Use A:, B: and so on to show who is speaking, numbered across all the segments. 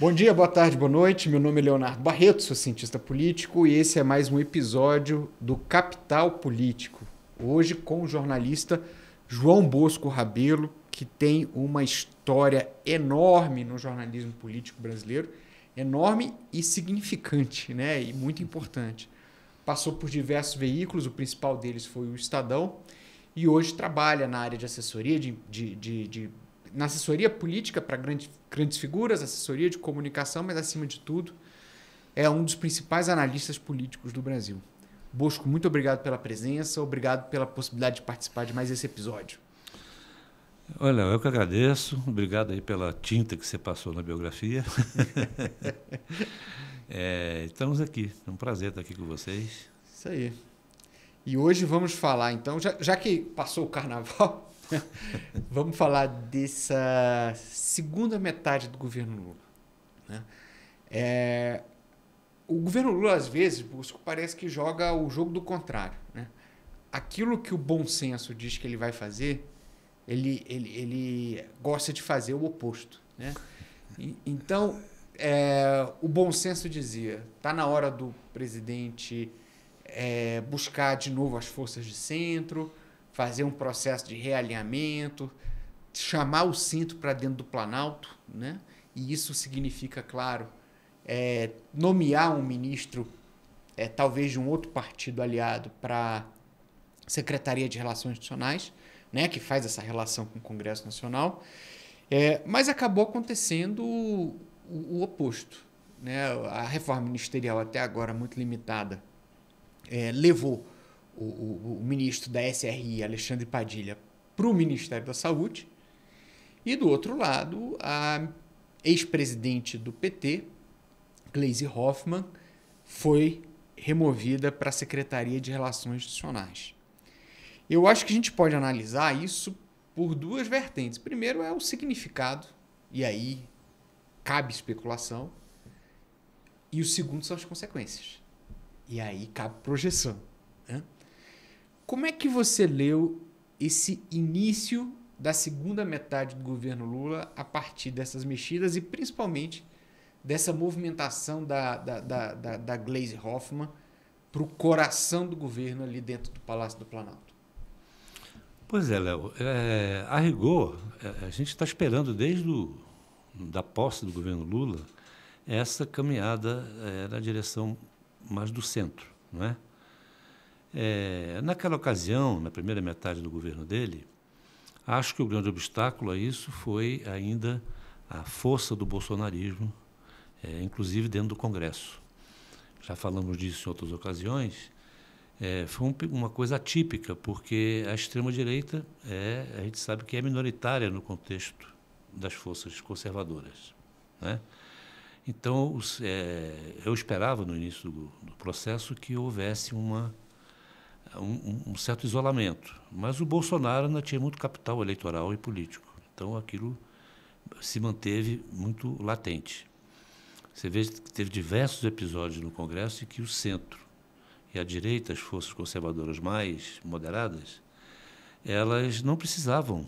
A: Bom dia, boa tarde, boa noite. Meu nome é Leonardo Barreto, sou cientista político e esse é mais um episódio do Capital Político. Hoje com o jornalista João Bosco Rabelo, que tem uma história enorme no jornalismo político brasileiro, enorme e significante, né? E muito importante. Passou por diversos veículos, o principal deles foi o Estadão, e hoje trabalha na área de assessoria, na assessoria política para grandes figuras, assessoria de comunicação, mas acima de tudo é um dos principais analistas políticos do Brasil. Bosco, muito obrigado pela presença, obrigado pela possibilidade de participar de mais esse episódio.
B: Olha, eu que agradeço, obrigado aí pela tinta que você passou na biografia. Estamos aqui, é um prazer estar aqui com vocês.
A: Isso aí. E hoje vamos falar, então, já que passou o carnaval, vamos falar dessa segunda metade do governo Lula. Né? O governo Lula, às vezes, Busco, parece que joga o jogo do contrário. Né? Aquilo que o bom senso diz que ele vai fazer, ele gosta de fazer o oposto. Né? Então, o bom senso dizia, está na hora do presidente buscar de novo as forças de centro, fazer um processo de realinhamento, chamar o centro para dentro do Planalto, né? E isso significa, claro, nomear um ministro, talvez de um outro partido aliado, para a Secretaria de Relações Institucionais, né? Que faz essa relação com o Congresso Nacional, mas acabou acontecendo o oposto. Né? A reforma ministerial, até agora muito limitada, levou o ministro da SRI, Alexandre Padilha, para o Ministério da Saúde, e do outro lado, a ex-presidente do PT, Gleisi Hoffmann, foi removida para a Secretaria de Relações Institucionais. Eu acho que a gente pode analisar isso por duas vertentes. Primeiro é o significado, e aí cabe especulação, e o segundo são as consequências. E aí cabe projeção. Né? Como é que você leu esse início da segunda metade do governo Lula a partir dessas mexidas e principalmente dessa movimentação da Gleisi Hoffmann para o coração do governo ali dentro do Palácio do Planalto?
B: Pois é, Léo, a rigor, a gente está esperando desde da posse do governo Lula essa caminhada na direção mais do centro, não é? Naquela ocasião, na primeira metade do governo dele, acho que o grande obstáculo a isso foi ainda a força do bolsonarismo, inclusive dentro do Congresso. Já falamos disso em outras ocasiões. Foi uma coisa atípica, porque a extrema-direita, a gente sabe que é minoritária no contexto das forças conservadoras, né? Então, eu esperava, no início do processo, que houvesse um certo isolamento. Mas o Bolsonaro ainda tinha muito capital eleitoral e político. Então, aquilo se manteve muito latente. Você vê que teve diversos episódios no Congresso em que o centro e a direita, as forças conservadoras mais moderadas, elas não precisavam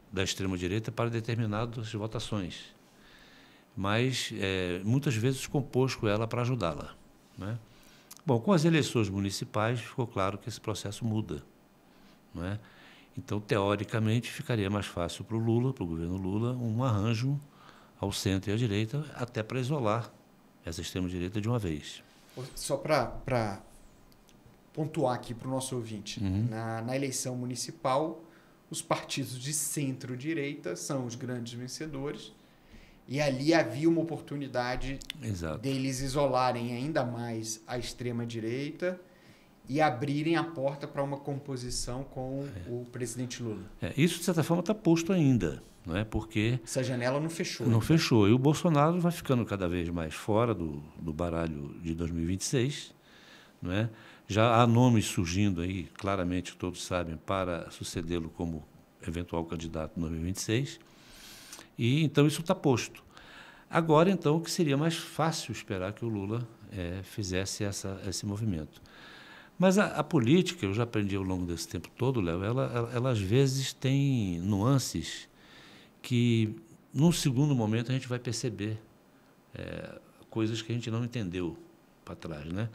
B: da extrema-direita para determinadas votações, mas muitas vezes compôs com ela para ajudá-la, né? Bom, com as eleições municipais ficou claro que esse processo muda, não é? Então, teoricamente, ficaria mais fácil para o Lula, para o governo Lula, um arranjo ao centro e à direita, até para isolar essa extrema-direita de uma vez.
A: Só para pontuar aqui para o nosso ouvinte,
B: Uhum.
A: na eleição municipal, os partidos de centro-direita são os grandes vencedores, e ali havia uma oportunidade
B: Exato.
A: deles isolarem ainda mais a extrema-direita e abrirem a porta para uma composição com o presidente Lula.
B: Isso, de certa forma, está posto ainda, não é? Porque
A: essa janela não fechou.
B: Não fechou. E o Bolsonaro vai ficando cada vez mais fora do baralho de 2026, não é? Já há nomes surgindo aí, claramente, todos sabem, para sucedê-lo como eventual candidato em 2026. E, então, isso está posto. Agora, então, que seria mais fácil esperar que o Lula fizesse esse movimento. Mas a política, eu já aprendi ao longo desse tempo todo, Léo, ela às vezes tem nuances que num segundo momento, a gente vai perceber coisas que a gente não entendeu para trás, né?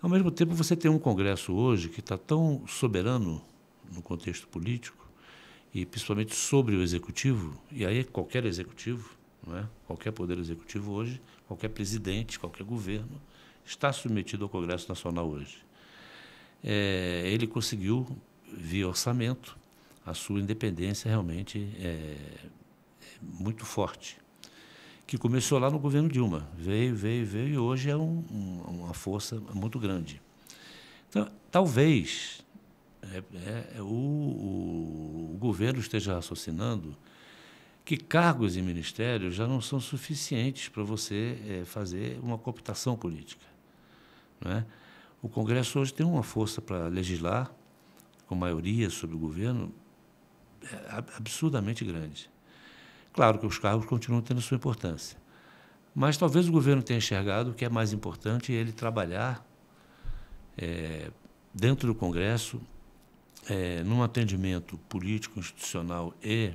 B: Ao mesmo tempo, você tem um Congresso hoje que está tão soberano no contexto político, e principalmente sobre o Executivo, e aí qualquer Executivo, não é? Qualquer poder executivo hoje, qualquer presidente, qualquer governo, está submetido ao Congresso Nacional hoje. Ele conseguiu, via orçamento, a sua independência realmente muito forte, que começou lá no governo Dilma, veio e hoje é uma força muito grande. Então, talvez o governo esteja raciocinando que cargos e ministérios já não são suficientes para você fazer uma cooptação política, não é? O Congresso hoje tem uma força para legislar, com maioria sobre o governo, absurdamente grande. Claro que os cargos continuam tendo sua importância, mas talvez o governo tenha enxergado que é mais importante ele trabalhar dentro do Congresso, num atendimento político, institucional e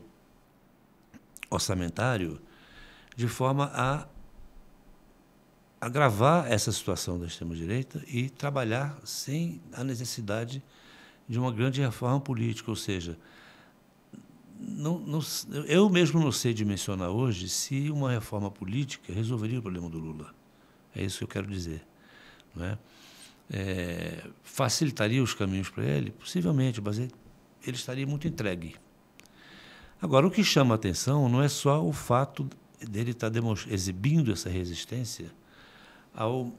B: orçamentário, de forma a agravar essa situação da extrema-direita e trabalhar sem a necessidade de uma grande reforma política, ou seja, eu mesmo não sei dimensionar hoje se uma reforma política resolveria o problema do Lula. É isso que eu quero dizer, não é? Facilitaria os caminhos para ele? Possivelmente, mas ele estaria muito entregue. Agora, o que chama a atenção não é só o fato dele estar exibindo essa resistência ao,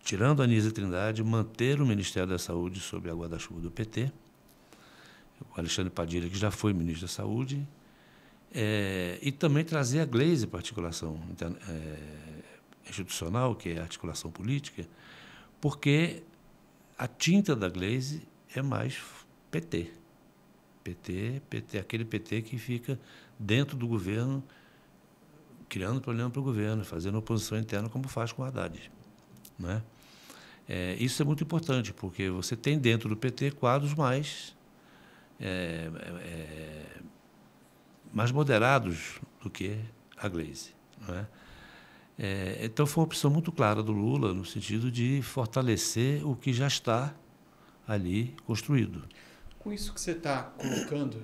B: tirando a Anísia Trindade, manter o Ministério da Saúde sob a guarda-chuva do PT, o Alexandre Padilha, que já foi ministro da Saúde, e também trazer a Gleisi para a articulação institucional, que é a articulação política, porque a tinta da Gleisi é mais PT. PT, aquele PT que fica dentro do governo, criando problema para o governo, fazendo oposição interna, como faz com o Haddad, não é? Isso é muito importante, porque você tem dentro do PT quadros mais moderados do que a Gleisi, não é? Então, foi uma opção muito clara do Lula, no sentido de fortalecer o que já está ali construído.
A: Com isso que você está colocando,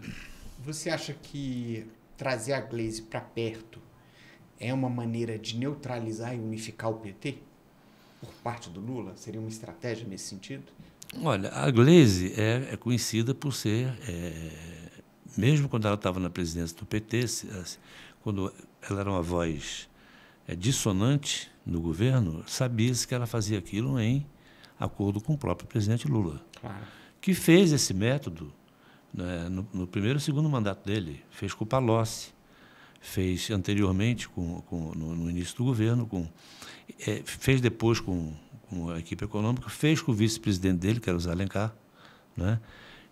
A: você acha que trazer a Gleisi para perto é uma maneira de neutralizar e unificar o PT por parte do Lula? Seria uma estratégia nesse sentido?
B: Olha, a Gleisi é conhecida por ser, mesmo quando ela estava na presidência do PT, quando ela era uma voz dissonante no governo, sabia-se que ela fazia aquilo em acordo com o próprio presidente Lula.
A: Claro.
B: Que fez esse método, né, no primeiro e segundo mandato dele, fez com o Palocci, fez anteriormente no início do governo, fez depois com a equipe econômica, fez com o vice-presidente dele, que era o Zé Alencar, né?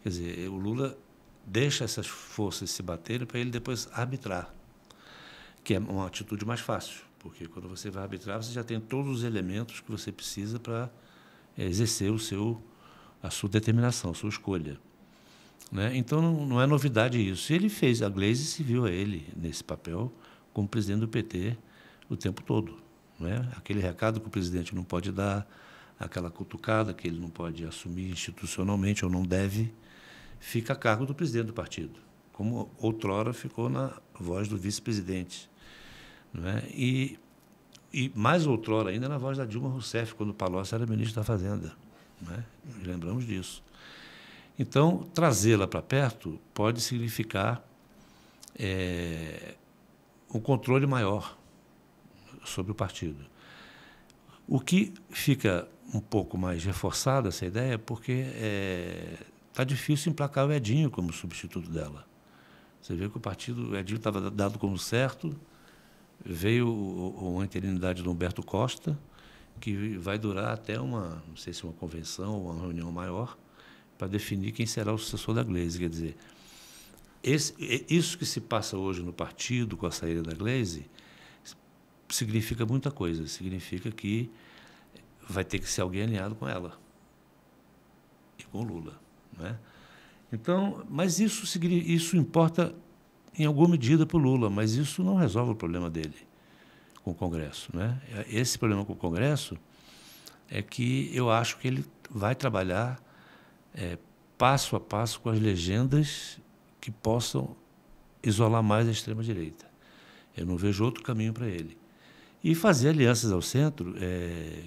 B: Quer dizer, o Lula deixa essas forças se baterem para ele depois arbitrar, que é uma atitude mais fácil, porque quando você vai arbitrar, você já tem todos os elementos que você precisa para exercer a sua determinação, a sua escolha, né? Então, não é novidade isso. Ele fez, a Gleisi se viu a ele nesse papel como presidente do PT o tempo todo, né? Aquele recado que o presidente não pode dar, aquela cutucada que ele não pode assumir institucionalmente ou não deve, fica a cargo do presidente do partido, como outrora ficou na voz do vice-presidente, não é? E mais outrora ainda na voz da Dilma Rousseff, quando o Palocci era ministro da Fazenda, né? Lembramos disso. Então, trazê-la para perto pode significar um controle maior sobre o partido. O que fica um pouco mais reforçada essa ideia, porque está difícil emplacar o Edinho como substituto dela. Você vê que o Edinho estava dado como certo, veio uma interinidade do Humberto Costa, que vai durar até não sei se uma convenção ou uma reunião maior, para definir quem será o sucessor da Gleisi. Quer dizer, isso que se passa hoje no partido com a saída da Gleisi significa muita coisa. Significa que vai ter que ser alguém alinhado com ela e com o Lula, não é? Então, mas isso importa em alguma medida, para o Lula, mas isso não resolve o problema dele com o Congresso, né? Esse problema com o Congresso é que eu acho que ele vai trabalhar passo a passo com as legendas que possam isolar mais a extrema-direita. Eu não vejo outro caminho para ele. E fazer alianças ao centro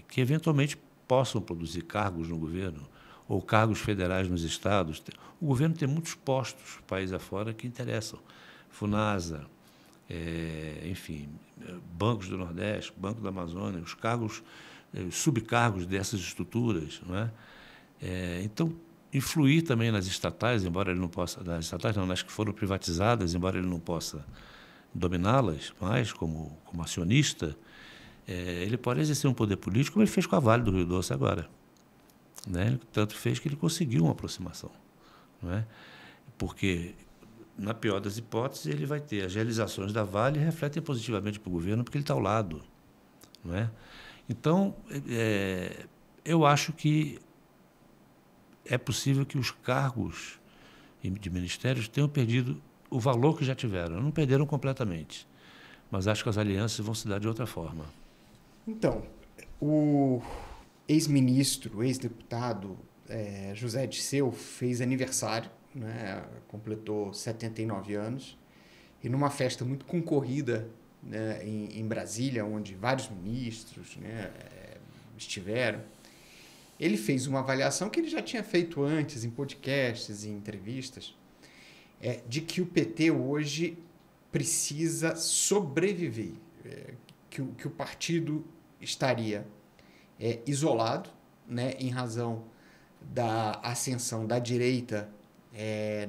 B: que eventualmente possam produzir cargos no governo ou cargos federais nos estados. O governo tem muitos postos, país afora, que interessam. FUNASA, enfim, bancos do Nordeste, Banco da Amazônia, os cargos, subcargos dessas estruturas, não é? Então, influir também nas estatais, embora ele não possa, nas estatais não, nas que foram privatizadas, embora ele não possa dominá-las mais como acionista, ele pode exercer um poder político, como ele fez com a Vale do Rio Doce agora, né? Ele tanto fez que ele conseguiu uma aproximação, não é? Porque, na pior das hipóteses, ele vai ter as realizações da Vale e refletem positivamente para o governo, porque ele está ao lado, não é? Então, eu acho que é possível que os cargos de ministérios tenham perdido o valor que já tiveram. Não perderam completamente, mas acho que as alianças vão se dar de outra forma.
A: Então, o ex-ministro, ex-deputado José Dirceu fez aniversário, né? Completou 79 anos, e numa festa muito concorrida, né, em Brasília, onde vários ministros, né, estiveram, ele fez uma avaliação que ele já tinha feito antes em podcasts e entrevistas, de que o PT hoje precisa sobreviver, que o partido estaria isolado, né, em razão da ascensão da direita,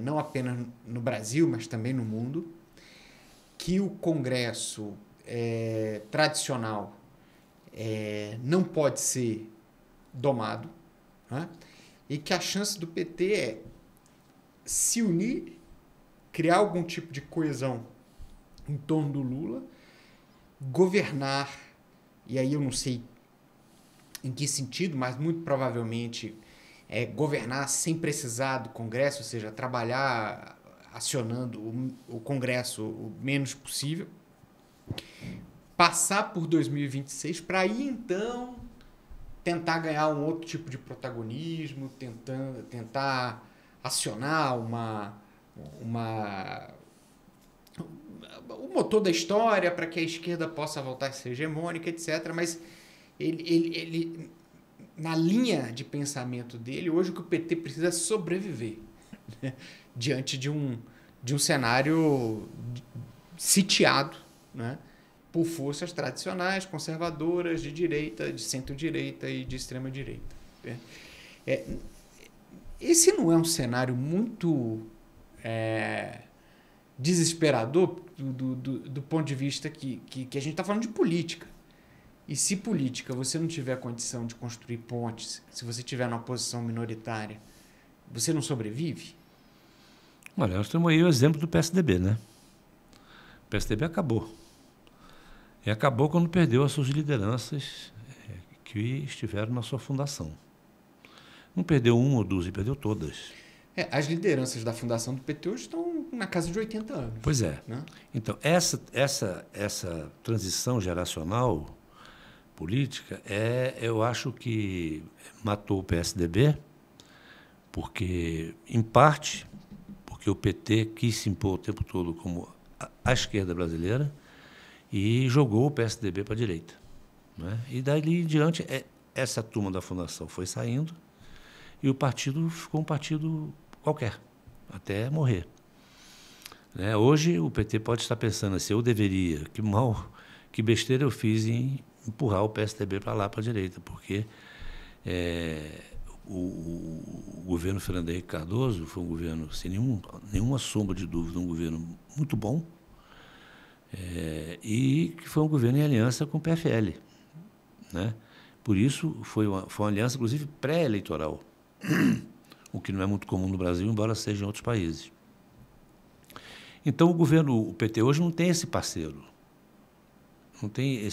A: não apenas no Brasil, mas também no mundo, que o Congresso tradicional não pode ser domado, né? E que a chance do PT é se unir, criar algum tipo de coesão em torno do Lula, governar, e aí eu não sei em que sentido, mas muito provavelmente governar sem precisar do Congresso, ou seja, trabalhar acionando o Congresso o menos possível, passar por 2026 para aí então tentar ganhar um outro tipo de protagonismo, tentar acionar o motor da história para que a esquerda possa voltar a ser hegemônica, etc. Mas ele na linha de pensamento dele, hoje o que o PT precisa é sobreviver, né? Diante de um cenário sitiado, né, por forças tradicionais, conservadoras, de direita, de centro-direita e de extrema-direita. Esse não é um cenário muito desesperador do ponto de vista que a gente está falando de política. E se política você não tiver condição de construir pontes, se você estiver numa posição minoritária, você não sobrevive?
B: Olha, nós temos aí o exemplo do PSDB, né? O PSDB acabou. E acabou quando perdeu as suas lideranças que estiveram na sua fundação. Não perdeu uma ou duas, perdeu todas.
A: As lideranças da fundação do PT hoje estão na casa de 80 anos.
B: Pois é.
A: Né?
B: Então, essa transição geracional política, eu acho que matou o PSDB, porque, em parte, porque o PT quis se impor o tempo todo como a esquerda brasileira e jogou o PSDB para a direita, né? E dali em diante, essa turma da fundação foi saindo e o partido ficou um partido qualquer, até morrer. Né? Hoje, o PT pode estar pensando assim, eu deveria, que besteira eu fiz em empurrar o PSDB para lá, para a direita, porque o governo Fernando Henrique Cardoso foi um governo, sem nenhuma sombra de dúvida, um governo muito bom, e que foi um governo em aliança com o PFL. Né? Por isso, foi uma aliança, inclusive, pré-eleitoral, o que não é muito comum no Brasil, embora seja em outros países. Então, o PT hoje não tem esse parceiro, não tem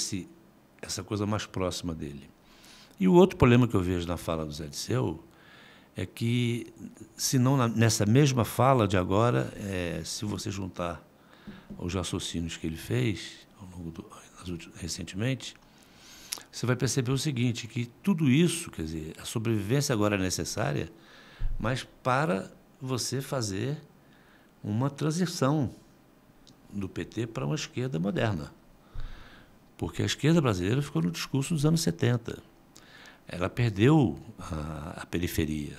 B: essa coisa mais próxima dele. E o outro problema que eu vejo na fala do Zé Dirceu é que, se não nessa mesma fala de agora, se você juntar os raciocínios que ele fez ao longo recentemente, você vai perceber o seguinte, que tudo isso, quer dizer, a sobrevivência agora é necessária, mas para você fazer uma transição do PT para uma esquerda moderna. Porque a esquerda brasileira ficou no discurso dos anos 70. Ela perdeu a periferia.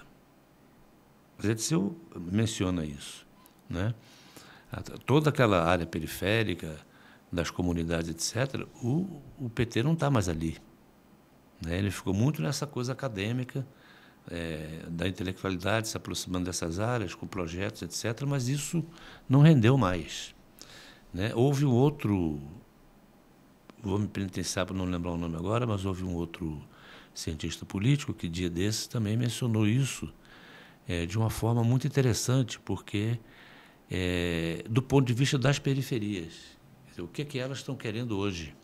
B: O Zé Dirceu menciona isso, né? Toda aquela área periférica, das comunidades, etc., o PT não está mais ali, né? Ele ficou muito nessa coisa acadêmica, da intelectualidade, se aproximando dessas áreas, com projetos, etc., mas isso não rendeu mais, né? Houve um outro, vou me penitenciar para não lembrar o nome agora, mas houve um outro cientista político que, dia desses, também mencionou isso de uma forma muito interessante, porque, do ponto de vista das periferias, quer dizer, o que elas estão querendo hoje,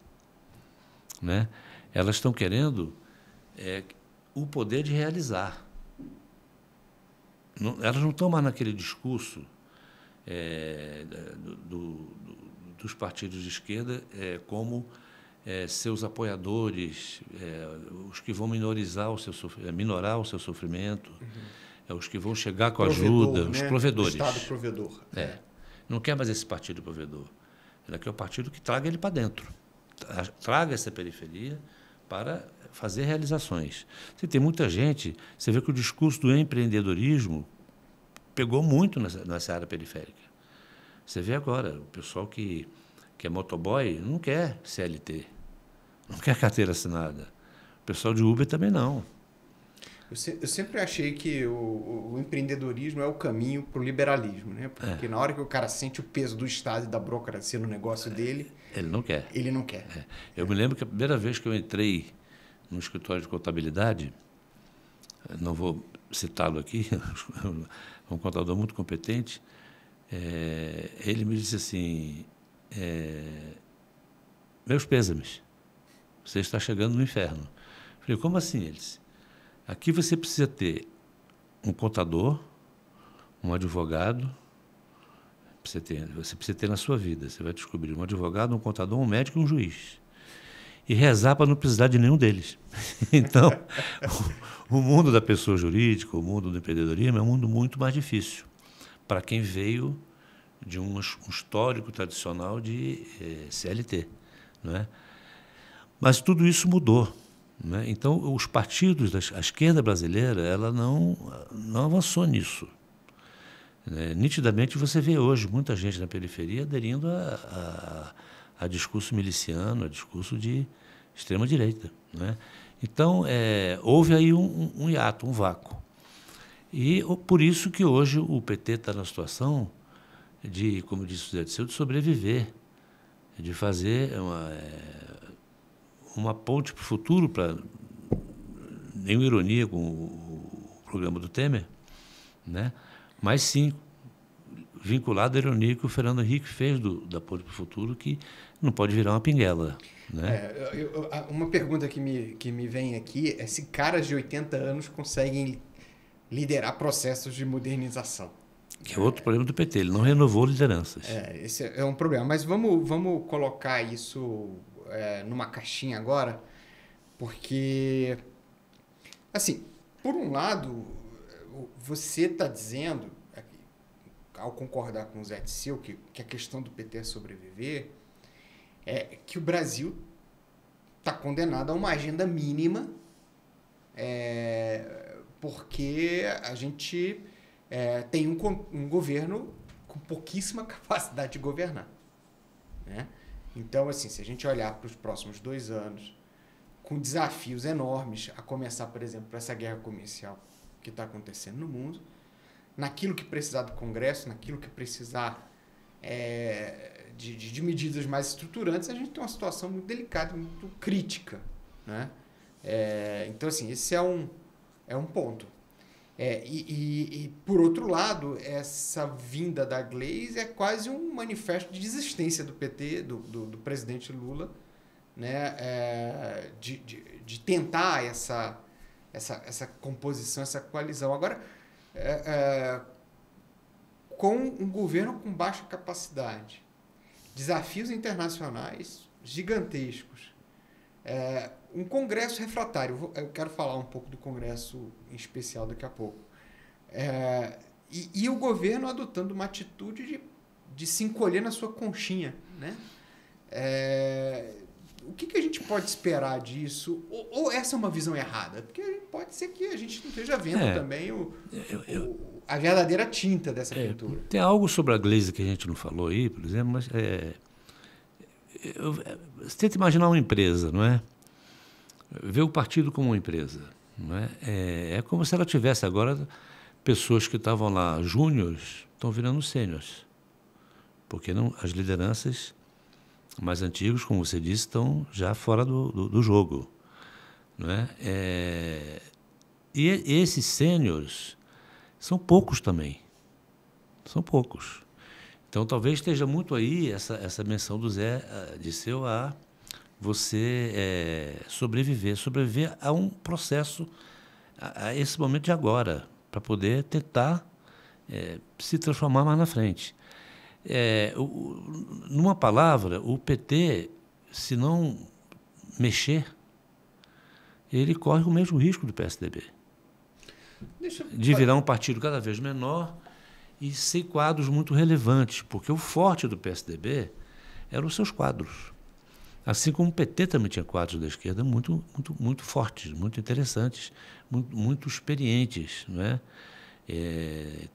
B: né? Elas estão querendo o poder de realizar. Elas não estão mais naquele discurso dos partidos de esquerda como seus apoiadores, os que vão minorar o seu sofrimento, os que vão chegar com ajuda, né? Os provedores.
A: O Estado provedor.
B: Não quer mais esse partido provedor. Ela quer o partido que traga ele para dentro, traga essa periferia para fazer realizações. Você tem muita gente, você vê que o discurso do empreendedorismo pegou muito nessa área periférica. Você vê agora, o pessoal que é motoboy não quer CLT, não quer carteira assinada. O pessoal de Uber também não.
A: Eu sempre achei que o empreendedorismo é o caminho para o liberalismo, né? Porque na hora que o cara sente o peso do Estado e da burocracia no negócio dele...
B: Ele não quer.
A: Ele não quer.
B: Eu me lembro que a primeira vez que eu entrei no escritório de contabilidade, não vou citá-lo aqui, é um contador muito competente, ele me disse assim, meus pêsames, você está chegando no inferno. Eu falei, como assim? Ele disse, aqui você precisa ter um contador, um advogado, você precisa ter na sua vida, você vai descobrir um advogado, um contador, um médico e um juiz. E rezar para não precisar de nenhum deles. Então, o mundo da pessoa jurídica, o mundo do empreendedorismo é um mundo muito mais difícil para quem veio de um histórico tradicional de CLT, não é? Mas tudo isso mudou, né? Então, os partidos, a esquerda brasileira, ela não avançou nisso. Nitidamente, você vê hoje muita gente na periferia aderindo a discurso miliciano, a discurso de extrema-direita, né? Então, houve aí um hiato, um vácuo. E por isso que hoje o PT está na situação de, como disse o Zé Dirceu, de sobreviver, de fazer uma ponte para o futuro, para nenhuma ironia com o programa do Temer, né? Mas sim vinculado à ironia que o Fernando Henrique fez da Ponte para o Futuro, que não pode virar uma pinguela, né?
A: Uma pergunta que me vem aqui é se caras de 80 anos conseguem liderar processos de modernização.
B: Que é outro problema do PT, ele não renovou lideranças.
A: Esse é um problema. Mas vamos colocar isso numa caixinha agora, porque, assim, por um lado, você está dizendo, ao concordar com o Zé Dirceu, que a questão do PT é sobreviver, é que o Brasil está condenado a uma agenda mínima, porque a gente tem um governo com pouquíssima capacidade de governar, né? Então, assim, se a gente olhar para os próximos 2 anos, com desafios enormes, a começar, por exemplo, por essa guerra comercial que está acontecendo no mundo, naquilo que precisar do Congresso, naquilo que precisar de medidas mais estruturantes, a gente tem uma situação muito delicada, muito crítica, né? Então, assim, esse é um ponto. E, por outro lado, essa vinda da Gleisi é quase um manifesto de desistência do PT, do presidente Lula, né? De tentar essa composição, essa coalizão. Agora, com um governo com baixa capacidade, desafios internacionais gigantescos, um Congresso refratário. Eu quero falar um pouco do Congresso em especial daqui a pouco. E o governo adotando uma atitude de se encolher na sua conchinha, né? O que a gente pode esperar disso? Ou essa é uma visão errada? Porque pode ser que a gente não esteja vendo também a verdadeira tinta dessa pintura.
B: Tem algo sobre a Glaze que a gente não falou aí, por exemplo, mas você tenta imaginar uma empresa, não é? Ver o partido como uma empresa, não é? É como se ela tivesse agora pessoas que estavam lá júniores, estão virando sêniores, porque as lideranças mais antigos, como você disse, estão já fora do jogo, não é? E esses sêniores são poucos também, são poucos. Então, talvez esteja muito aí essa menção do Zé Dirceu a você sobreviver a um processo, a esse momento de agora, para poder tentar se transformar mais na frente. Numa palavra, o PT, se não mexer, ele corre o mesmo risco do PSDB. De virar um partido cada vez menor e sem quadros muito relevantes, porque o forte do PSDB eram os seus quadros. Assim como o PT também tinha quadros da esquerda muito, muito, muito fortes, muito interessantes, muito experientes, não é?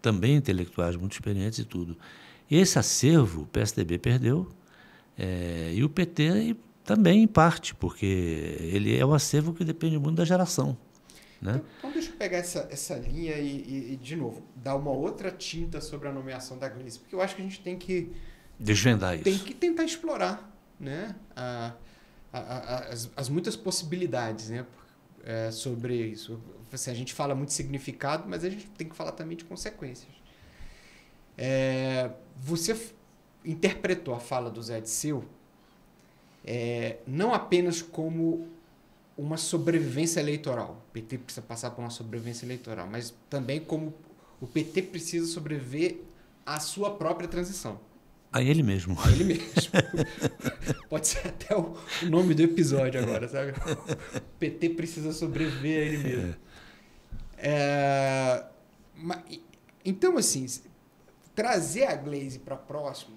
B: Também intelectuais muito experientes e tudo. Esse acervo o PSDB perdeu, e o PT também, em parte, porque ele é um acervo que depende muito da geração. Né?
A: Então deixa eu pegar essa linha e, de novo, dar uma outra tinta sobre a nomeação da Glaze, porque eu acho que a gente tem que
B: desvendar isso.
A: Tem que tentar explorar, né, as muitas possibilidades, né, sobre isso. Assim, a gente fala muito significado, mas a gente tem que falar também de consequências. Você interpretou a fala do Zé Dirceu não apenas como uma sobrevivência eleitoral. O PT precisa passar por uma sobrevivência eleitoral, mas também como o PT precisa sobreviver à sua própria transição.
B: A ele mesmo.
A: A ele mesmo. Pode ser até o nome do episódio agora, sabe? O PT precisa sobreviver a ele mesmo. Então, assim, trazer a Glaze para próximo,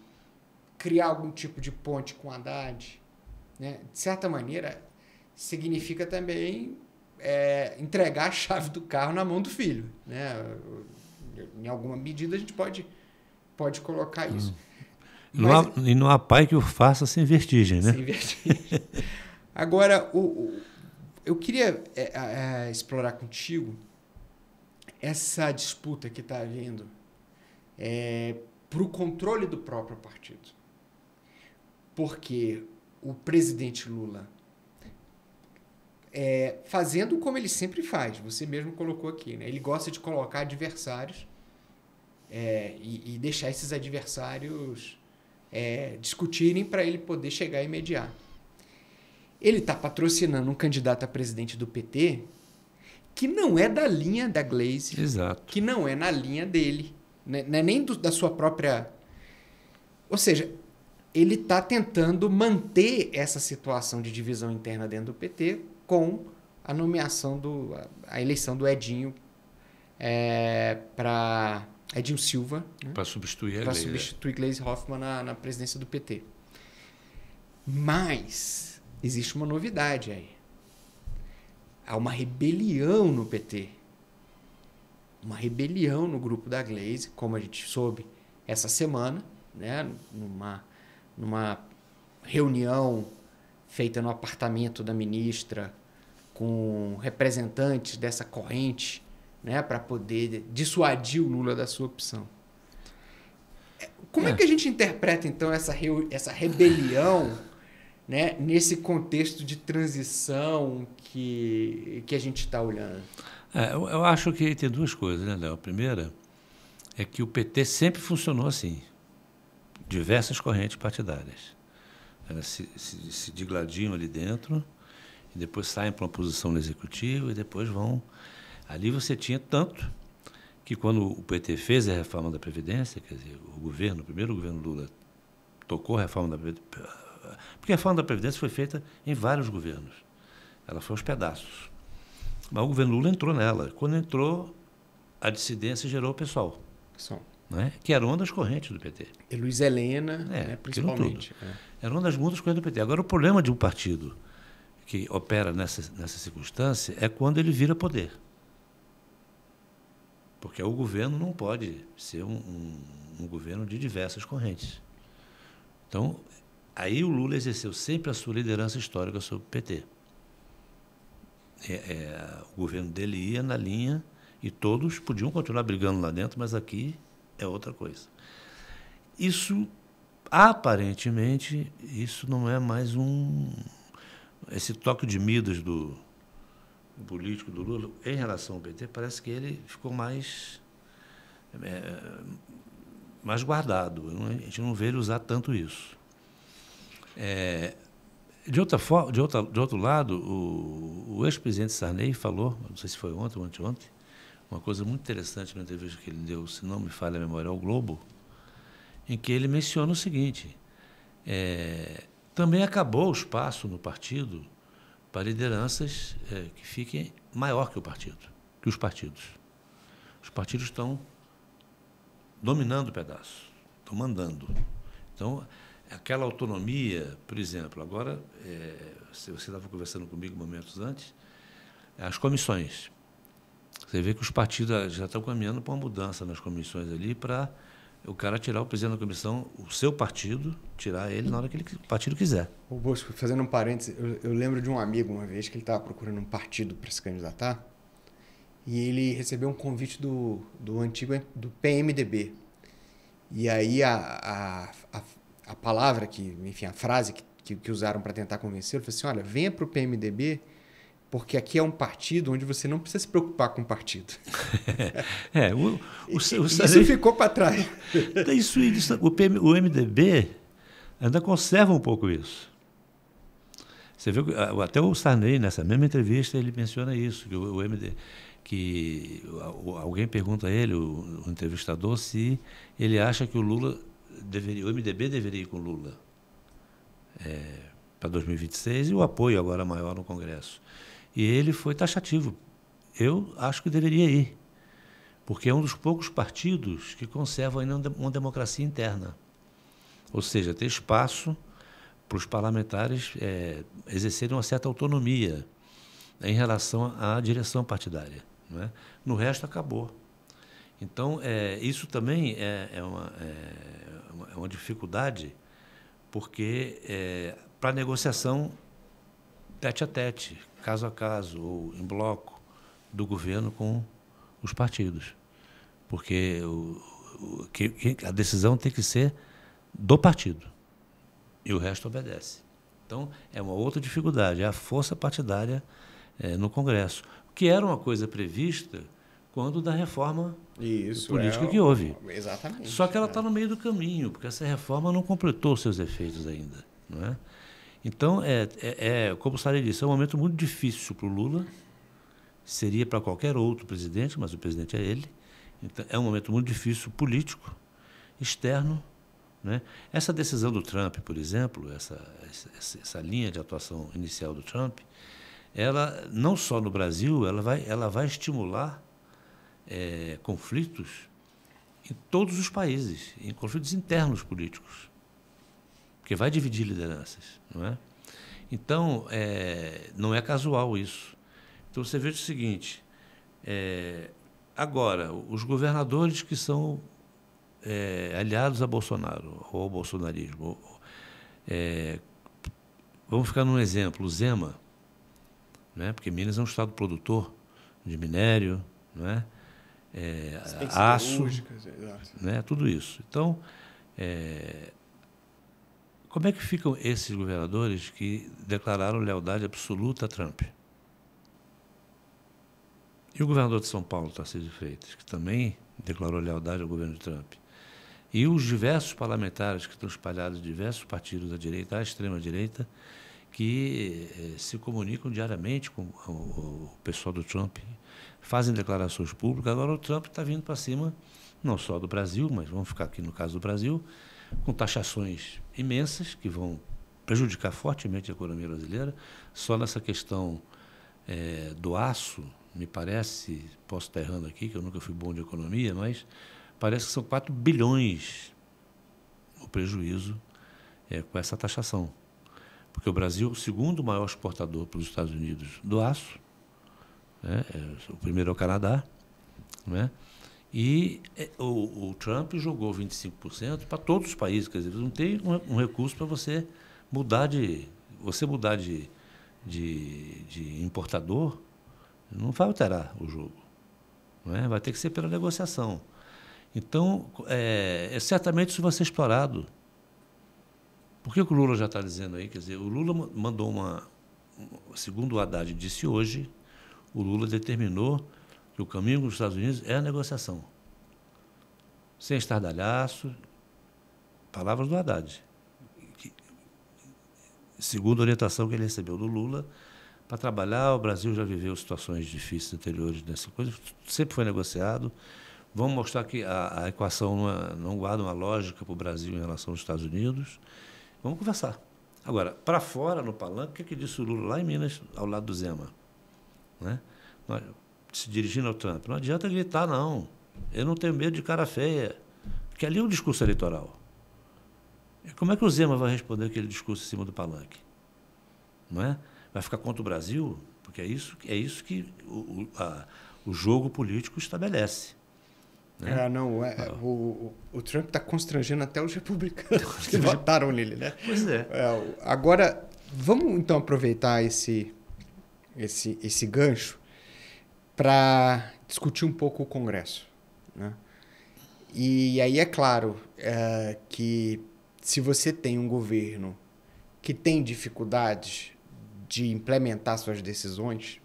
A: criar algum tipo de ponte com a Haddad, né, de certa maneira, significa também entregar a chave do carro na mão do filho. Né? Em alguma medida, a gente pode colocar isso.
B: E não há pai que o faça sem vertigem, né?
A: Sem vertigem. Agora, eu queria explorar contigo essa disputa que está havendo para o controle do próprio partido. Porque o presidente Lula, fazendo como ele sempre faz, você mesmo colocou aqui, né? Ele gosta de colocar adversários e deixar esses adversários discutirem para ele poder chegar e mediar. Ele está patrocinando um candidato a presidente do PT que não é da linha da Glaze,
B: exato,
A: que não é na linha dele, né? Não é nem da sua própria... Ou seja, ele está tentando manter essa situação de divisão interna dentro do PT com a nomeação a eleição do Edinho para Edinho Silva, né?
B: Para substituir
A: Gleisi Hoffmann na presidência do PT. Mas existe uma novidade aí. Há uma rebelião no PT. Uma rebelião no grupo da Glaze, como a gente soube essa semana, né? Numa reunião feita no apartamento da ministra com representantes dessa corrente, né, para poder dissuadir o Lula da sua opção. Como é que a gente interpreta, então, essa rebelião, né, nesse contexto de transição que a gente está olhando?
B: Eu acho que tem duas coisas, né, Léo? A primeira é que o PT sempre funcionou assim. Diversas correntes partidárias. Elas se digladiam ali dentro e depois saem para uma posição no executivo e depois vão... Ali você tinha tanto que quando o PT fez a reforma da Previdência, quer dizer, o primeiro governo Lula tocou a reforma da Previdência. Porque a reforma da Previdência foi feita em vários governos. Ela foi aos pedaços. Mas o governo Lula entrou nela. Quando entrou, a dissidência gerou o PSOL, né? Que era uma das correntes do PT.
A: E Luiz Helena, né, principalmente.
B: Era uma das muitas correntes do PT. Agora, o problema de um partido que opera nessa circunstância é quando ele vira poder. Porque o governo não pode ser um governo de diversas correntes. Então, aí o Lula exerceu sempre a sua liderança histórica sobre o PT. O governo dele ia na linha e todos podiam continuar brigando lá dentro, mas aqui é outra coisa. Isso, aparentemente, isso não é mais esse toque de Midas do político do Lula em relação ao PT, parece que ele ficou mais guardado. A gente não vê ele usar tanto isso. De outro lado, o ex-presidente Sarney falou, não sei se foi ontem ou anteontem, uma coisa muito interessante na entrevista que ele deu, se não me falha a memória, ao Globo, em que ele menciona o seguinte: também acabou o espaço no partido para lideranças que fiquem maior que os partidos. Os partidos estão dominando o pedaço, estão mandando. Então, aquela autonomia, por exemplo, agora, se você estava conversando comigo momentos antes, as comissões. Você vê que os partidos já estão caminhando para uma mudança nas comissões ali, para o cara tirar o presidente da comissão, o seu partido, tirar ele na hora que o partido quiser.
A: O Bosco, fazendo um parênteses, eu lembro de um amigo uma vez que ele estava procurando um partido para se candidatar e ele recebeu um convite do antigo do PMDB. E aí a palavra enfim, a frase que usaram para tentar convencê-lo foi assim: olha, venha para o PMDB porque aqui é um partido onde você não precisa se preocupar com o partido. Isso ficou para trás.
B: O MDB ainda conserva um pouco isso. Você viu até o Sarney, nessa mesma entrevista, ele menciona isso, que o MDB, que alguém pergunta a ele, o entrevistador, se ele acha que o MDB deveria ir com o Lula para 2026 e o apoio agora maior no Congresso. E ele foi taxativo. Eu acho que deveria ir, porque é um dos poucos partidos que conservam ainda uma democracia interna. Ou seja, ter espaço para os parlamentares exercerem uma certa autonomia em relação à direção partidária, não é? No resto, acabou. Então, isso também é uma dificuldade, porque para negociação tete a tete, caso a caso, ou em bloco, do governo com os partidos. Porque a decisão tem que ser do partido e o resto obedece. Então, é uma outra dificuldade, é a força partidária no Congresso, que era uma coisa prevista quando da reforma política que houve.
A: Exatamente.
B: Só que ela está no meio do caminho, porque essa reforma não completou seus efeitos ainda, não é? Então, como o Sarney disse, é um momento muito difícil para o Lula, seria para qualquer outro presidente, mas o presidente é ele. Então, é um momento muito difícil político, externo, né? Essa decisão do Trump, por exemplo, essa linha de atuação inicial do Trump, ela, não só no Brasil, ela vai estimular conflitos em todos os países, em conflitos internos políticos, porque vai dividir lideranças, não é? Então, não é casual isso. Então, você veja o seguinte, agora, os governadores que são aliados a Bolsonaro, ou ao bolsonarismo, vamos ficar num exemplo, o Zema, né? Porque Minas é um estado produtor de minério, não é? Aço, né? Tudo isso. Então, como é que ficam esses governadores que declararam lealdade absoluta a Trump? E o governador de São Paulo, Tarcísio Freitas, que também declarou lealdade ao governo de Trump? E os diversos parlamentares que estão espalhados em diversos partidos da direita, à extrema-direita, que se comunicam diariamente com o pessoal do Trump, fazem declarações públicas. Agora o Trump está vindo para cima, não só do Brasil, mas vamos ficar aqui no caso do Brasil, com taxações imensas que vão prejudicar fortemente a economia brasileira. Só nessa questão do aço, me parece, posso estar errando aqui, que eu nunca fui bom de economia, mas parece que são 4 bilhões o prejuízo com essa taxação. Porque o Brasil é o segundo maior exportador para os Estados Unidos do aço, né? O primeiro é o Canadá, né? E o Trump jogou 25% para todos os países, quer dizer, não tem um recurso para você mudar de importador, não vai alterar o jogo, né? Vai ter que ser pela negociação. Então, certamente isso vai ser explorado. Por que o Lula já está dizendo aí? Quer dizer, o Lula mandou segundo o Haddad disse hoje, o Lula determinou que o caminho dos Estados Unidos é a negociação. Sem estardalhaço, palavras do Haddad. Segundo a orientação que ele recebeu do Lula, para trabalhar, o Brasil já viveu situações difíceis anteriores nessa coisa, sempre foi negociado. Vamos mostrar que a equação não guarda uma lógica para o Brasil em relação aos Estados Unidos. Vamos conversar. Agora, para fora, no palanque, o que disse o Lula lá em Minas, ao lado do Zema? Né? Se dirigindo ao Trump. Não adianta gritar, não. Eu não tenho medo de cara feia. Porque ali é um discurso eleitoral. E como é que o Zema vai responder aquele discurso em cima do palanque? Não é? Vai ficar contra o Brasil? Porque é isso que o jogo político estabelece. Né?
A: O Trump está constrangendo até os republicanos que votaram nele, né?
B: Pois é.
A: Agora, vamos então aproveitar esse gancho para discutir um pouco o Congresso, né? E aí é claro que se você tem um governo que tem dificuldades de implementar suas decisões,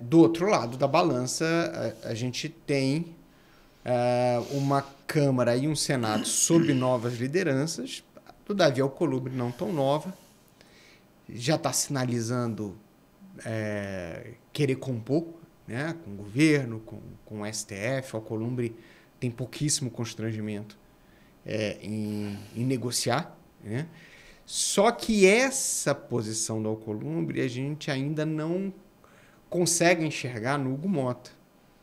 A: do outro lado da balança, a gente tem uma Câmara e um Senado sob novas lideranças, do Davi Alcolumbre não tão nova, já está sinalizando querer compor, né, com o governo, com o STF. Alcolumbre tem pouquíssimo constrangimento em negociar, né? Só que essa posição do Alcolumbre a gente ainda não consegue enxergar no Hugo Mota,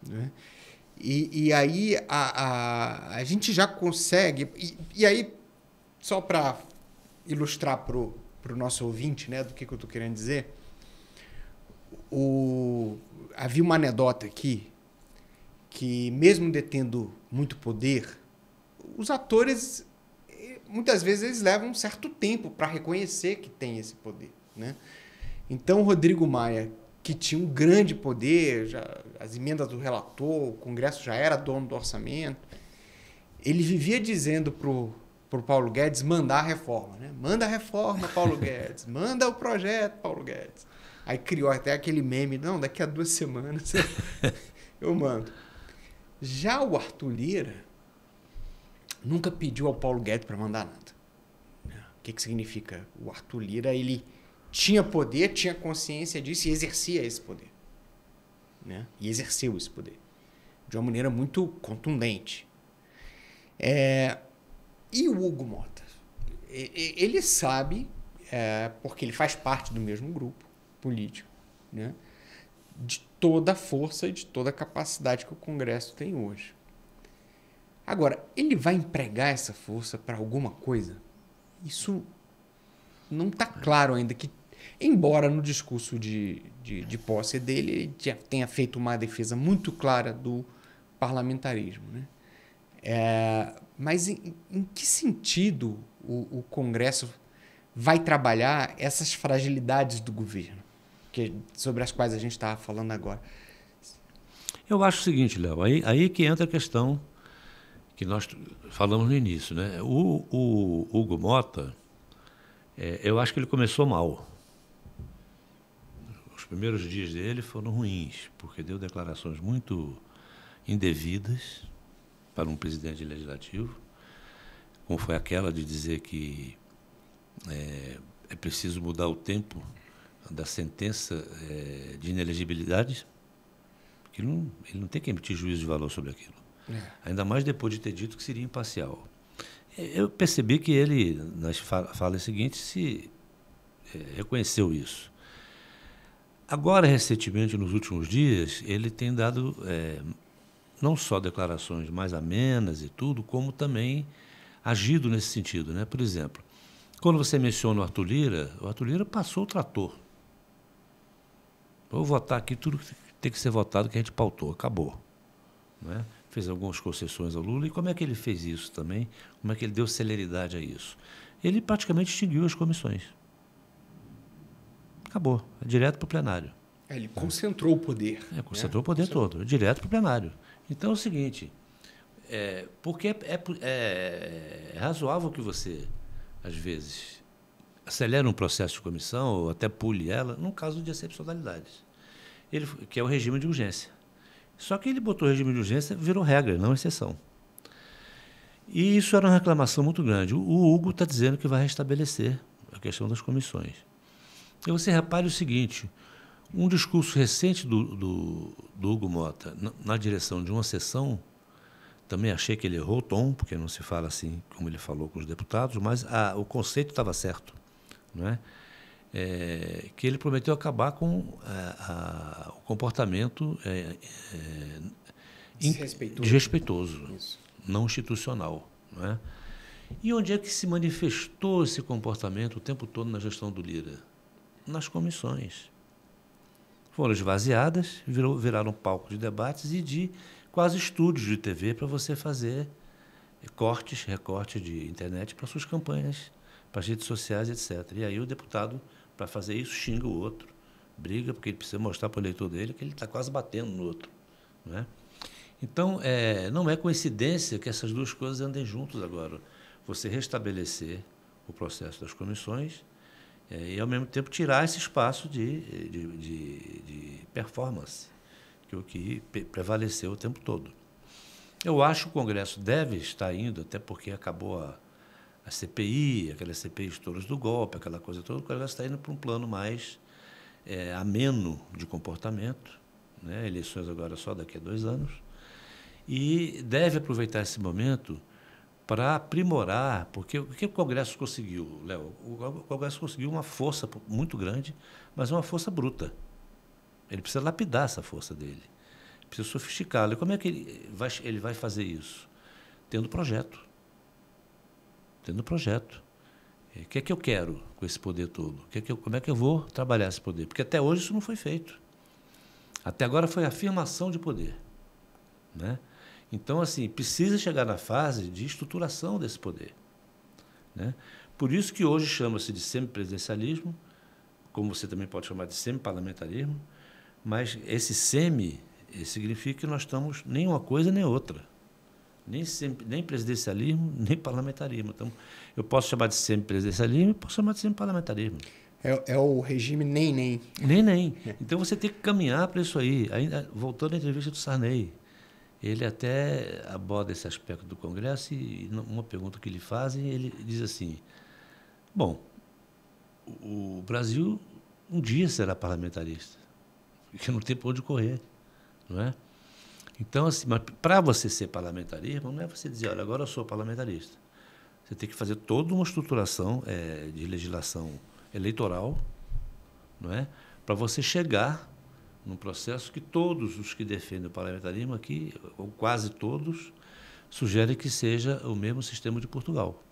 A: né? E aí a gente já consegue... E aí, só para ilustrar para o nosso ouvinte, né, do que eu estou querendo dizer, havia uma anedota aqui que, mesmo detendo muito poder, os atores, muitas vezes, eles levam um certo tempo para reconhecer que tem esse poder, né? Então, o Rodrigo Maia, que tinha um grande poder, as emendas do relator, o Congresso já era dono do orçamento, ele vivia dizendo pro Paulo Guedes mandar a reforma, né? Manda a reforma, Paulo Guedes. Manda o projeto, Paulo Guedes. Aí criou até aquele meme, não, daqui a 2 semanas eu mando. Já o Arthur Lira nunca pediu ao Paulo Guedes para mandar nada. O que significa? O Arthur Lira, ele tinha poder, tinha consciência disso e exercia esse poder, né? E exerceu esse poder de uma maneira muito contundente. E o Hugo Mota? Ele sabe, porque ele faz parte do mesmo grupo político, né, de toda a força e de toda a capacidade que o Congresso tem hoje. Agora, ele vai empregar essa força para alguma coisa? Isso não está claro ainda, que, embora no discurso de posse dele ele já tenha feito uma defesa muito clara do parlamentarismo, né? Mas em que sentido o Congresso vai trabalhar essas fragilidades do governo, sobre as quais a gente estava falando agora?
B: Eu acho o seguinte, Léo, aí que entra a questão que nós falamos no início, né? O Hugo Mota, eu acho que ele começou mal. Os primeiros dias dele foram ruins, porque deu declarações muito indevidas para um presidente legislativo, como foi aquela de dizer que é preciso mudar o tempo da sentença de inelegibilidade, que ele não tem que emitir juízo de valor sobre aquilo. Ainda mais depois de ter dito que seria imparcial. Eu percebi que ele, nas falas seguintes, se reconheceu isso. Agora, recentemente, nos últimos dias, ele tem dado não só declarações mais amenas e tudo, como também agido nesse sentido, né? Por exemplo, quando você menciona o Arthur Lira passou o trator. Vou votar aqui tudo que tem que ser votado que a gente pautou, acabou. Né? Fez algumas concessões ao Lula. E como é que ele fez isso também? Como é que ele deu celeridade a isso? Ele praticamente extinguiu as comissões. Acabou, é direto para o plenário.
A: Ele concentrou o poder.
B: Concentrou o poder todo, direto para o plenário. Então é o seguinte, porque é razoável que você, às vezes, acelere um processo de comissão ou até pule ela, num caso de excepcionalidades, que é o regime de urgência. Só que ele botou o regime de urgência, virou regra, não exceção. E isso era uma reclamação muito grande. O Hugo está dizendo que vai restabelecer a questão das comissões. E você repare o seguinte, um discurso recente do Hugo Mota na direção de uma sessão, também achei que ele errou o tom, porque não se fala assim como ele falou com os deputados, mas o conceito estava certo. Não é? Que ele prometeu acabar com o comportamento desrespeitoso, não institucional. Não é? E onde é que se manifestou esse comportamento o tempo todo na gestão do Lira? Nas comissões. Foram esvaziadas, viraram palco de debates e de quase estúdios de TV para você fazer recortes de internet para suas campanhas, para as redes sociais, etc. E aí o deputado, para fazer isso, xinga o outro, briga, porque ele precisa mostrar para o eleitor dele que ele está quase batendo no outro. Não é? Então, não é coincidência que essas duas coisas andem juntas agora. Você restabelecer o processo das comissões e, ao mesmo tempo, tirar esse espaço de performance, que é o que prevaleceu o tempo todo. Eu acho que o Congresso deve estar indo, até porque acabou a CPI, aquelas CPIs todas do golpe, aquela coisa toda, o Congresso está indo para um plano mais ameno de comportamento, né? Eleições agora só daqui a 2 anos, e deve aproveitar esse momento para aprimorar, porque o que o Congresso conseguiu, Léo? O Congresso conseguiu uma força muito grande, mas uma força bruta. Ele precisa lapidar essa força dele, precisa sofisticá-la. E como é que ele vai fazer isso? Tendo projeto. Tendo projeto. O que é que eu quero com esse poder todo? Como é que eu vou trabalhar esse poder? Porque até hoje isso não foi feito. Até agora foi afirmação de poder. Né? Então, assim, precisa chegar na fase de estruturação desse poder. Né? Por isso que hoje chama-se de semipresidencialismo, como você também pode chamar de semiparlamentarismo, mas esse semi significa que nós estamos nem uma coisa nem outra. Nem presidencialismo, nem parlamentarismo. Então, eu posso chamar de semipresidencialismo e posso chamar de semiparlamentarismo.
A: É o regime nem.
B: Nem. Então, você tem que caminhar para isso aí. Ainda, voltando à entrevista do Sarney, ele até aborda esse aspecto do Congresso e uma pergunta que lhe fazem, ele diz assim, bom, o Brasil um dia será parlamentarista, porque não tem por onde correr, não é? Então, assim, para você ser parlamentarismo, não é você dizer, olha, agora eu sou parlamentarista. Você tem que fazer toda uma estruturação de legislação eleitoral, não é? Para você chegar num processo que todos os que defendem o parlamentarismo aqui, ou quase todos, sugerem que seja o mesmo sistema de Portugal,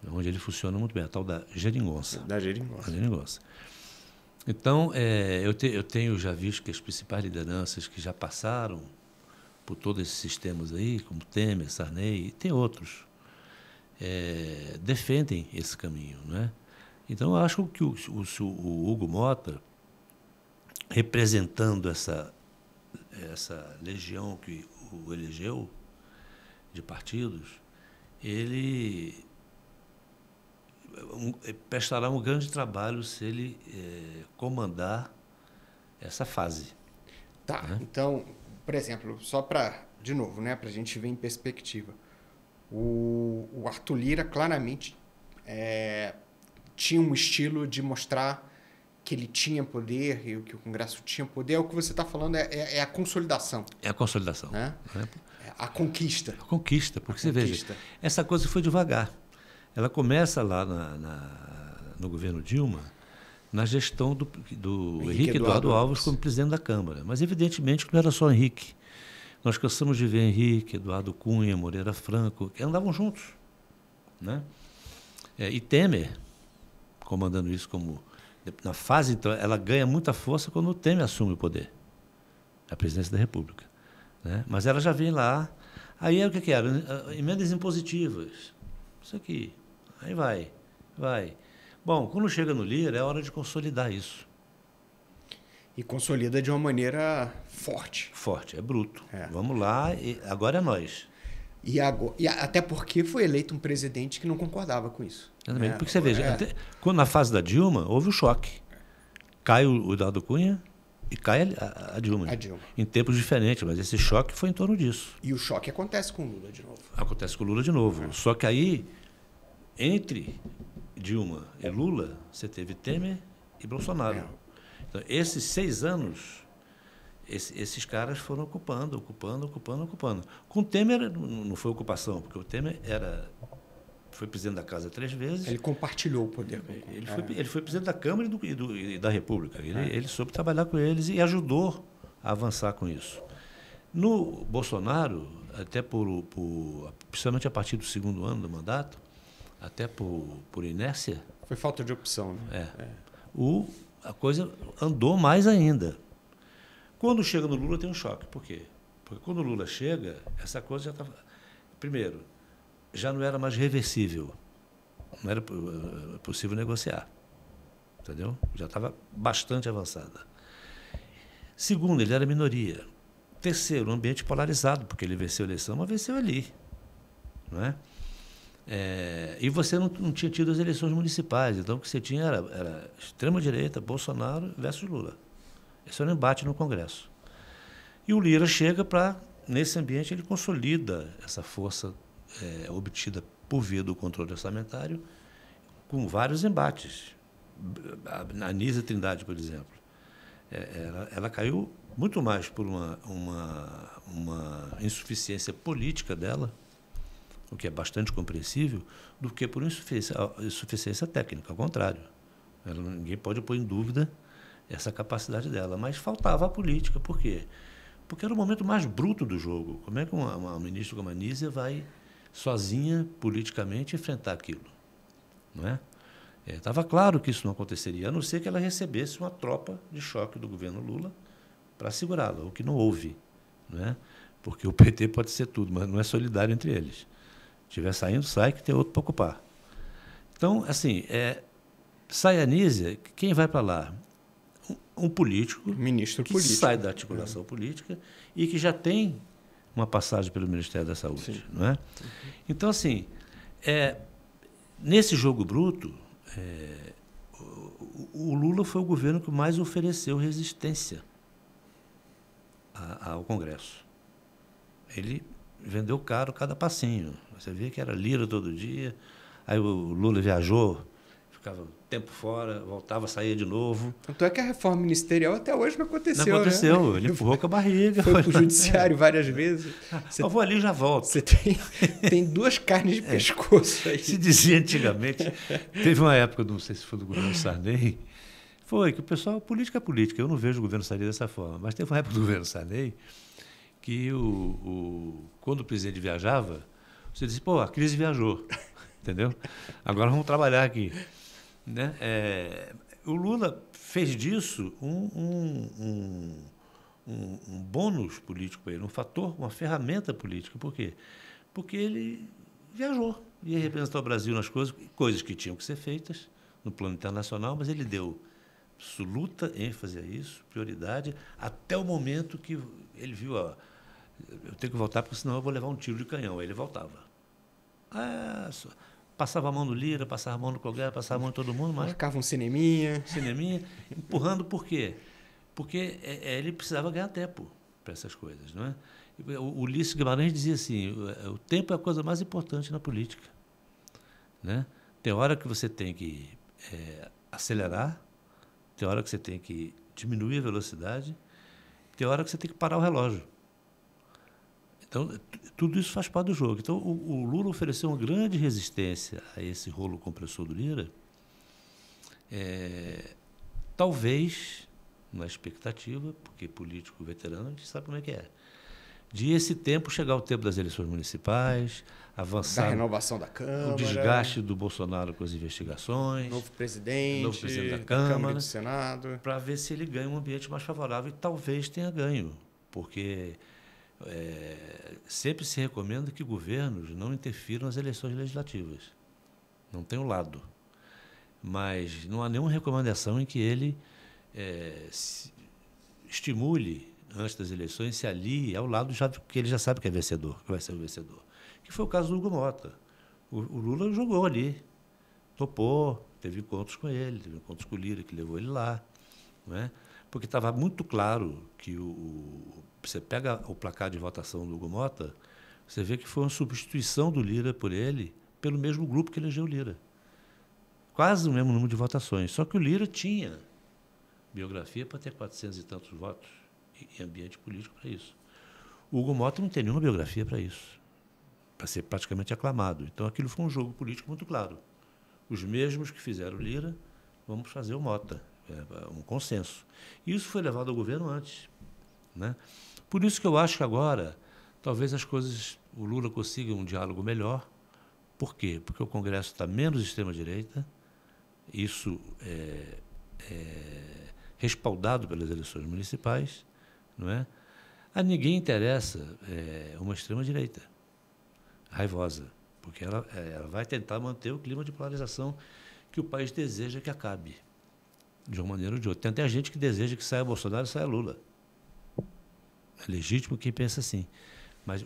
B: onde ele funciona muito bem, a tal da geringonça.
A: Da geringonça.
B: Então, eu tenho já visto que as principais lideranças que já passaram por todos esses sistemas aí, como Temer, Sarney, e tem outros, defendem esse caminho. Né? Então, eu acho que o Hugo Mota, representando essa legião que o elegeu de partidos, ele prestará um grande trabalho se ele comandar essa fase.
A: Tá, né? Então, por exemplo, só para, de novo, né, para a gente ver em perspectiva, o Arthur Lira claramente tinha um estilo de mostrar que ele tinha poder e que o Congresso tinha poder, o que você está falando é a consolidação.
B: É a consolidação.
A: Né? A conquista.
B: A conquista, porque você veja, essa coisa foi devagar. Ela começa lá no governo Dilma, na gestão do Henrique Eduardo Alves como presidente da Câmara. Mas, evidentemente, que não era só Henrique. Nós cansamos de ver Henrique, Eduardo Cunha, Moreira Franco, que andavam juntos. Né? E Temer, comandando isso como... Na fase, então, ela ganha muita força quando o Temer assume o poder, a presidência da República. Né? Mas ela já vem lá. Aí o que era? Emendas impositivas. Isso aqui. Aí vai. Bom, quando chega no Lira, é hora de consolidar isso.
A: E consolida de uma maneira forte.
B: Forte, é bruto. Vamos lá, agora é nós.
A: E até porque foi eleito um presidente que não concordava com isso.
B: Exatamente. Porque você veja, quando na fase da Dilma, houve o choque. Cai o Eduardo Cunha e cai a Dilma. Em tempos diferentes, mas esse choque foi em torno disso.
A: E o choque acontece com o Lula de novo.
B: Acontece com o Lula de novo. Só que aí, entre Dilma e Lula, você teve Temer e Bolsonaro. Então, esses 6 anos, esses caras foram ocupando. Com o Temer não foi ocupação, porque o Temer foi presidente da Casa 3 vezes.
A: Ele compartilhou o poder.
B: Ele foi presidente da Câmara e da República. Ele soube trabalhar com eles e ajudou a avançar com isso. No Bolsonaro, até principalmente a partir do 2º ano do mandato, até por inércia...
A: Foi falta de opção. Né?
B: A coisa andou mais ainda. Quando chega no Lula, tem um choque. Por quê? Porque quando o Lula chega, essa coisa já estava... Primeiro, já não era mais reversível. Não era possível negociar. Entendeu? Já estava bastante avançada. Segundo, ele era minoria. Terceiro, um ambiente polarizado, porque ele venceu a eleição, mas venceu ali. Não é? E você não tinha tido as eleições municipais. Então, o que você tinha era extrema-direita, Bolsonaro versus Lula. Esse era um embate no Congresso. E o Lira chega para, nesse ambiente, ele consolida essa força obtida por via do controle orçamentário, com vários embates. A Anísia Trindade, por exemplo, ela caiu muito mais por uma insuficiência política dela, o que é bastante compreensível, do que por insuficiência técnica, ao contrário. Ninguém pode pôr em dúvida essa capacidade dela, mas faltava a política. Por quê? Porque era o momento mais bruto do jogo. Como é que uma ministra como a Anísia vai, sozinha, politicamente, enfrentar aquilo? Não é? Estava claro que isso não aconteceria, a não ser que ela recebesse uma tropa de choque do governo Lula para segurá-la, o que não houve. Não é? Porque o PT pode ser tudo, mas não é solidário entre eles. Se estiver saindo, sai, que tem outro para ocupar. Então, assim, sai a Anísia, quem vai para lá? Um político,
A: ministro
B: que
A: político,
B: sai da articulação política e que já tem uma passagem pelo Ministério da Saúde. Sim. Não é? Então, assim, nesse jogo bruto, o Lula foi o governo que mais ofereceu resistência ao Congresso. Ele vendeu caro cada passinho. Você vê que era Lira todo dia, aí o Lula viajou, ficava tempo fora, voltava, saía de novo.
A: Tanto é que a reforma ministerial até hoje não aconteceu.
B: Não aconteceu,
A: né?
B: Ele empurrou com a barriga.
A: Foi para o judiciário várias vezes.
B: Eu vou ali e já volto.
A: Você tem 2 carnes de pescoço aí.
B: Se dizia antigamente, teve uma época, não sei se foi do governo Sarney, foi que o pessoal, política é política, eu não vejo o governo Sarney dessa forma, mas teve uma época do governo Sarney que quando o presidente viajava, você disse, a crise viajou, entendeu? Agora vamos trabalhar aqui. Né? O Lula fez disso um bônus político para ele, um fator, uma ferramenta política. Por quê? Porque ele viajou, ia representar o Brasil nas coisas que tinham que ser feitas no plano internacional, mas ele deu absoluta ênfase a isso, prioridade, até o momento que ele viu, eu tenho que voltar, porque senão eu vou levar um tiro de canhão. Aí ele voltava. Passava a mão no Lira, passava a mão no Congresso, passava a mão em todo mundo, mas...
A: Marcava um cineminha,
B: empurrando por quê? Porque ele precisava ganhar tempo para essas coisas, não é? O Ulisses Guimarães dizia assim, o tempo é a coisa mais importante na política, né? Tem hora que você tem que acelerar, tem hora que você tem que diminuir a velocidade, tem hora que você tem que parar o relógio. Então, tudo isso faz parte do jogo. Então, o Lula ofereceu uma grande resistência a esse rolo compressor do Lira, talvez, na expectativa, porque político veterano, a gente sabe como é que é, de esse tempo chegar o tempo das eleições municipais, avançar...
A: Da renovação da Câmara.
B: O desgaste do Bolsonaro com as investigações.
A: Novo presidente
B: da Câmara
A: e do Senado.
B: Para ver se ele ganha um ambiente mais favorável. E talvez tenha ganho, porque sempre se recomenda que governos não interfiram nas eleições legislativas. Não tem um lado. Mas não há nenhuma recomendação em que ele estimule, antes das eleições, se alie ao lado que ele já sabe que é vencedor, que vai ser o vencedor. Que foi o caso do Hugo Mota. O Lula jogou ali, topou, teve encontros com ele, teve encontros com o Lira, que levou ele lá. Não é? Porque estava muito claro que você pega o placar de votação do Hugo Mota, você vê que foi uma substituição do Lira por ele, pelo mesmo grupo que elegeu o Lira. Quase o mesmo número de votações. Só que o Lira tinha biografia para ter 400 e tantos votos e ambiente político para isso. O Hugo Mota não tem nenhuma biografia para isso, para ser praticamente aclamado. Então, aquilo foi um jogo político muito claro. Os mesmos que fizeram o Lira, vamos fazer o Mota. Um consenso. E isso foi levado ao governo antes. Né? Por isso que eu acho que agora, talvez o Lula consiga um diálogo melhor. Por quê? Porque o Congresso está menos extrema-direita, isso é respaldado pelas eleições municipais, não é? A ninguém interessa uma extrema-direita raivosa, porque ela vai tentar manter o clima de polarização que o país deseja que acabe, de uma maneira ou de outra. Tem até gente que deseja que saia Bolsonaro e saia Lula. É legítimo quem pensa assim. Mas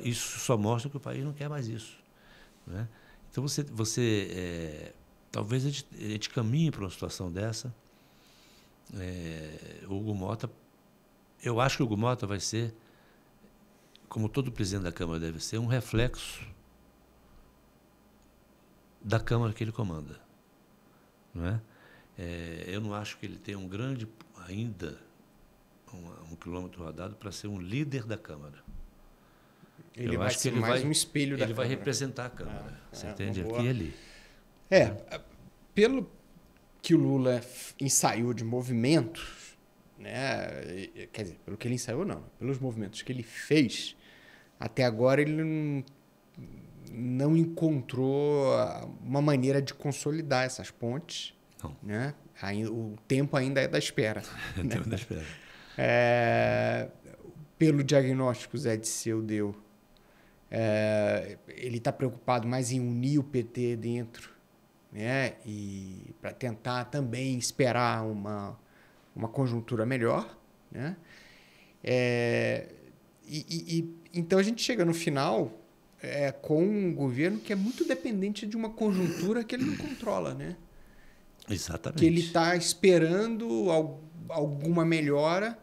B: isso só mostra que o país não quer mais isso. Né? Então, talvez a gente caminhe para uma situação dessa. O Hugo Mota, eu acho que o Hugo Mota vai ser, como todo presidente da Câmara deve ser, um reflexo da Câmara que ele comanda. Não é? Eu não acho que ele tenha ainda um quilômetro rodado para ser um líder da Câmara.
A: Ele vai ser mais um espelho da Câmara.
B: Ele vai representar a Câmara. Você entende? Aqui e ali.
A: Pelo que o Lula ensaiou de movimentos, né? Quer dizer, pelo que ele ensaiou, não. Pelos movimentos que ele fez, até agora ele não encontrou uma maneira de consolidar essas pontes.
B: Não.
A: Né? O tempo ainda é da espera.
B: O tempo da espera.
A: Pelo diagnóstico que o Zé Disseu deu, ele está preocupado mais em unir o PT dentro, né? E para tentar também esperar uma conjuntura melhor. Né? Então a gente chega no final com um governo que é muito dependente de uma conjuntura que ele não controla, né?
B: Exatamente.
A: Que ele está esperando alguma melhora,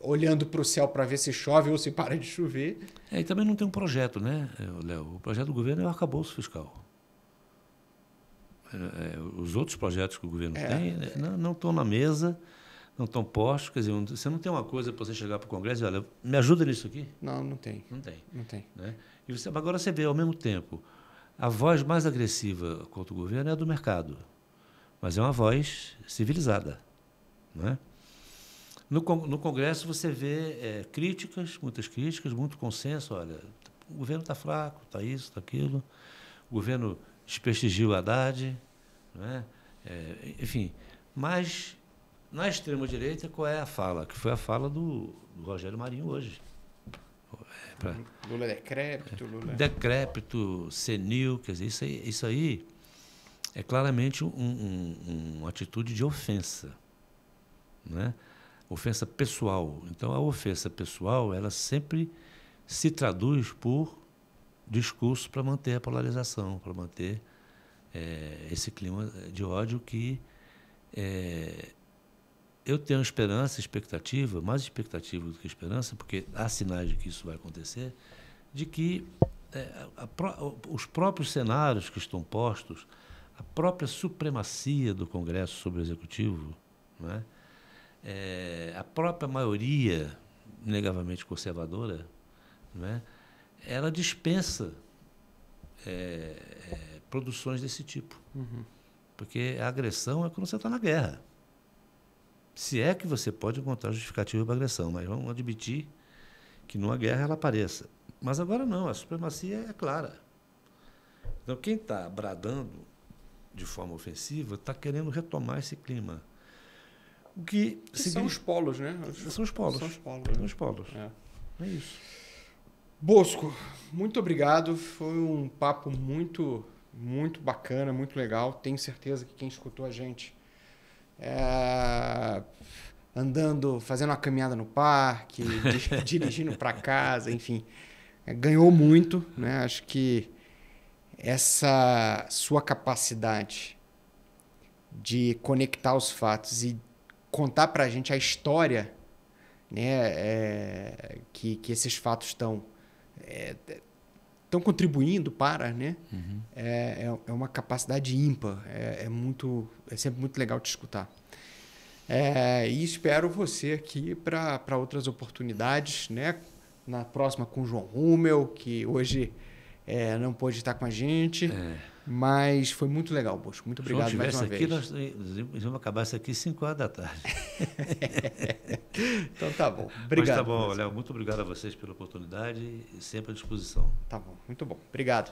A: olhando para o céu para ver se chove ou se para de chover.
B: E também não tem um projeto, né, Léo? O projeto do governo é o arcabouço fiscal. Os outros projetos que o governo tem não estão na mesa, não estão postos. Quer dizer, você não tem uma coisa para você chegar para o Congresso e olha, me ajuda nisso aqui?
A: Não tem.
B: Não tem.
A: Não tem.
B: Né? E agora você vê, ao mesmo tempo, a voz mais agressiva contra o governo é a do mercado, mas é uma voz civilizada. Não é? No Congresso você vê muitas críticas, muito consenso. Olha, o governo está fraco, está isso, está aquilo. O governo desprestigia o Haddad. Não é? Enfim, mas na extrema-direita qual é a fala? Que foi a fala do Rogério Marinho hoje.
A: Lula decrépito.
B: Decrépito, senil, quer dizer, isso aí é claramente uma atitude de ofensa, né? Ofensa pessoal. Então, a ofensa pessoal, ela sempre se traduz por discurso para manter a polarização, para manter esse clima de ódio que eu tenho expectativa, mais expectativa do que esperança, porque há sinais de que isso vai acontecer, de que os próprios cenários que estão postos, a própria supremacia do Congresso sobre o Executivo, não é? A própria maioria inegavelmente conservadora, não é? Ela dispensa produções desse tipo.
A: Uhum.
B: Porque a agressão é quando você está na guerra. Se é que você pode encontrar justificativa para a agressão, mas vamos admitir que numa guerra ela apareça. Mas agora não, a supremacia é clara. Então, quem está bradando de forma ofensiva está querendo retomar esse clima. O que
A: são os polos, né?
B: São os polos.
A: São os polos.
B: São os polos. É isso.
A: Bosco, muito obrigado. Foi um papo muito, muito bacana, muito legal. Tenho certeza que quem escutou a gente andando, fazendo uma caminhada no parque, dirigindo para casa, enfim, ganhou muito, né? Acho que essa sua capacidade de conectar os fatos e contar para a gente a história, né, que esses fatos estão contribuindo para, né?
B: Uhum.
A: É uma capacidade ímpar. É sempre muito legal te escutar. E espero você aqui para outras oportunidades, né? Na próxima com o João Rummel, que hoje não pôde estar com a gente, mas foi muito legal, Bosco. Muito obrigado mais uma vez.
B: Nós vamos acabar isso aqui às 5 horas da tarde.
A: Então tá bom. Obrigado.
B: Mas tá bom, Léo. Muito obrigado a vocês pela oportunidade e sempre à disposição.
A: Tá bom. Muito bom. Obrigado.